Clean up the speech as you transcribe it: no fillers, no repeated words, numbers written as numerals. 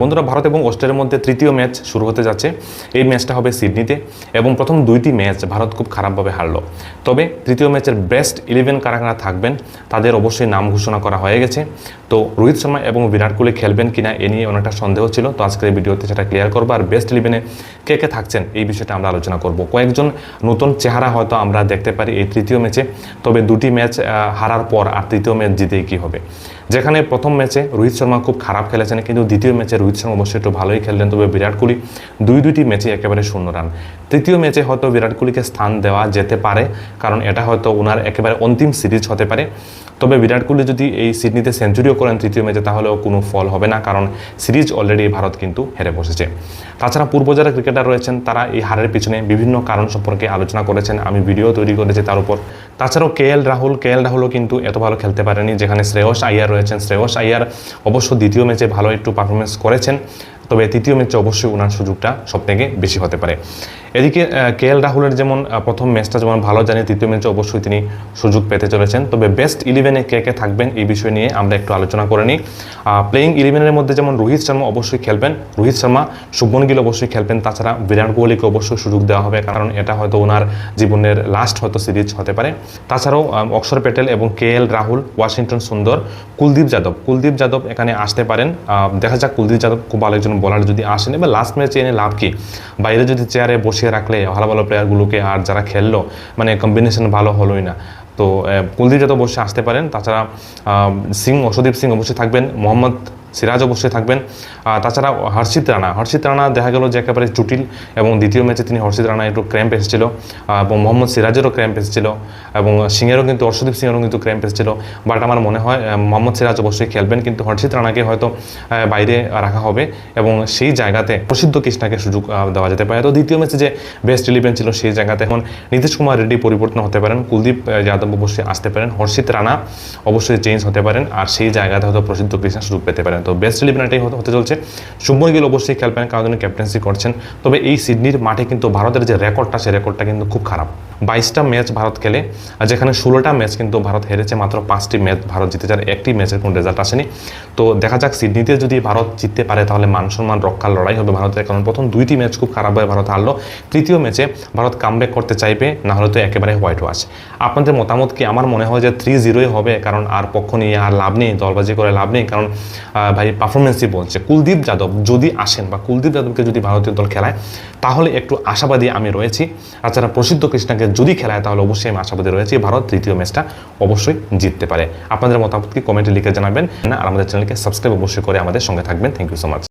বন্ধুরা, ভারত এবং অস্ট্রেলিয়ার মধ্যে তৃতীয় ম্যাচ শুরু হতে যাচ্ছে। এই ম্যাচটা হবে সিডনিতে এবং প্রথম দুইটি ম্যাচ ভারত খুব খারাপভাবে হারলো। তবে তৃতীয় ম্যাচের বেস্ট 11 কারা কারা থাকবেন তাদের অবশ্যই নাম ঘোষণা করা হয়ে গেছে। তো রোহিত শর্মা এবং বিরাট কোহলি খেলবেন কিনা এ নিয়ে অনেকটা সন্দেহ ছিল। তো আজকের এই ভিডিওতে সেটা ক্লিয়ার করবো। আর বেস্ট 11-এ কে কে থাকছেন এই বিষয়টা আমরা আলোচনা করব। কয়েকজন নতুন চেহারা হয়তো আমরা দেখতে পারি এই তৃতীয় ম্যাচে। তবে দুটি ম্যাচ হারার পর আর তৃতীয় ম্যাচ জিতেই কী হবে। যেখানে প্রথম ম্যাচে রোহিত শর্মা খুব খারাপ খেলেছেন, কিন্তু দ্বিতীয় ম্যাচে রোহিত শর্মা অবশ্যই একটু ভালোই খেললেন। তবে বিরাট কোহলি দুইটি ম্যাচে একেবারে 0 রান। তৃতীয় ম্যাচে হয়তো বিরাট কোহলিকে স্থান দেওয়া যেতে পারে, কারণ এটা হয়তো ওনার একেবারে অন্তিম সিরিজ হতে পারে। তবে বিরাট কোহলি যদি এই সিডনিতে সেঞ্চুরিও করেন তৃতীয় ম্যাচে, তাহলেও কোনো ফল হবে না, কারণ সিরিজ অলরেডি ভারত কিন্তু হেরে বসেছে। তাছাড়া পূর্বজারা ক্রিকেটার রয়েছেন, তারা এই হারের পিছনে বিভিন্ন কারণ সম্পর্কে আলোচনা করেছেন, আমি ভিডিও তৈরি করেছি তার উপর। তাছাড়াও কে এল রাহুলও কিন্তু এত ভালো খেলতে পারেনি। যেখানে শ্রেয়স আইয়ার রয়েছেন, শ্রেয়স আইয়ার অবশ্য দ্বিতীয় ম্যাচে ভালো একটু পারফরমেন্স করেছেন, তবে তৃতীয় ম্যাচে অবশ্যই ওনার সুযোগটা সবথেকে বেশি হতে পারে। এদিকে কে এল রাহুলের যেমন প্রথম ম্যাচটা যেমন ভালো জানি, তৃতীয় ম্যাচে অবশ্যই তিনি সুযোগ পেতে চলেছেন। তবে বেস্ট 11-এ কে কে থাকবেন এই বিষয় নিয়ে আমরা একটু আলোচনা করে নিই। প্লেয়িং 11-এর মধ্যে যেমন রোহিত শর্মা অবশ্যই খেলবেন, রোহিত শর্মা, শুভমন গিল অবশ্যই খেলবেন। তাছাড়া বিরাট কোহলিকে অবশ্যই সুযোগ দেওয়া হবে, কারণ এটা হয়তো ওনার জীবনের লাস্ট হয়তো সিরিজ হতে পারে। তাছাড়াও অক্ষর প্যাটেল এবং কে এল রাহুল, ওয়াশিংটন সুন্দর, কুলদীপ যাদব এখানে আসতে পারেন। দেখা যাক কুলদীপ যাদব খুব ভালো একজন বোলার যদি আসেন। এবার লাস্ট ম্যাচে এনে লাভ কি, বাইরে যদি চেয়ারে বসিয়ে রাখলে ভালো ভালো প্লেয়ারগুলোকে, আর যারা খেললো মানে কম্বিনেশন ভালো হলোই না। তো কুলদীপ যাদব অবশ্যই আসতে পারেন। তাছাড়া অর্শদীপ সিং অবশ্যই থাকবেন, মোহাম্মদ সিরাজ অবশ্যই থাকবেন। তাছাড়া হর্ষিত রানা দেখা গেল যে একেবারে জটিল, এবং দ্বিতীয় ম্যাচে হর্ষিত রানা একটু ক্র্যাম্প এসেছিল, এবং মোহাম্মদ সিরাজেরও ক্র্যাম্প এসেছিল, এবং অর্শদীপ সিংয়েরও কিন্তু ক্র্যাম্প এসেছিল। বাট আমার মনে হয় মোহাম্মদ সিরাজ অবশ্যই খেলবেন, কিন্তু হর্ষিত রানাকে হয়তো বাইরে রাখা হবে, এবং সেই জায়গাতে প্রসিদ্ধ কৃষ্ণাকে সুযোগ দেওয়া যেতে পারে। তো দ্বিতীয় ম্যাচে যে বেস্ট 11 ছিল সেই জায়গাতে এখন নীতিশ কুমার রেড্ডি পরিবর্তন হতে পারেন, কুলদীপ যাদব অবশ্যই আসতে পারেন, হর্ষিত রানা অবশ্যই চেঞ্জ হতে পারেন, আর সেই জায়গাতে হয়তো প্রসিদ্ধ কৃষ্ণা সুযোগ পেতে পারেন। তো বেস্ট 11-টাই হতে চলছে। শুভমন গিল অবশ্যই খেলবেন, কারণ তিনি ক্যাপ্টেন্সি করছেন। তবে এই সিডনির মাঠে কিন্তু ভারতের যে রেকর্ডটা, সেই রেকর্ডটা কিন্তু খুব খারাপ। 22টা ম্যাচ ভারত খেলে, যেখানে 16টা ম্যাচ কিন্তু ভারত হেরেছে, মাত্র 5টি ম্যাচ ভারত জিতেছে, আর একটি ম্যাচের কোনো রেজাল্ট আসেনি। তো দেখা যাক সিডনিতে যদি ভারত জিততে পারে তাহলে মান সম্মান রক্ষার লড়াই হবে ভারতের, কারণ প্রথম দুইটি ম্যাচ খুব খারাপভাবে ভারত হারলো। তৃতীয় ম্যাচে ভারত কামব্যাক করতে চাইবে, না হলে তো একেবারে হোয়াইট ওয়াশ। আপনাদের মতামত কি? আমার মনে হয় যে 3-0 হবে, কারণ আর পক্ষ নিয়ে আর লাভ নেই, দলবাজি করে লাভ নেই, কারণ ভাই পারফরমেন্সই বলছে। কুলদীপ যাদব যদি আসেন, বা কুলদীপ যাদবকে যদি ভারতীয় দল খেলায়, তাহলে একটু আশাবাদী আমি রয়েছি। তাছাড়া প্রসিদ্ধ কৃষ্ণাকে যদি খেলায়, তাহলে অবশ্যই আমি আশাবাদী রয়েছি ভারত তৃতীয় ম্যাচটা অবশ্যই জিততে পারে। আপনাদের মতামত কি কমেন্টে লিখে জানাবেন, আর আমাদের চ্যানেলকে সাবস্ক্রাইব অবশ্যই করে আমাদের সঙ্গে থাকবেন। Thank you so much.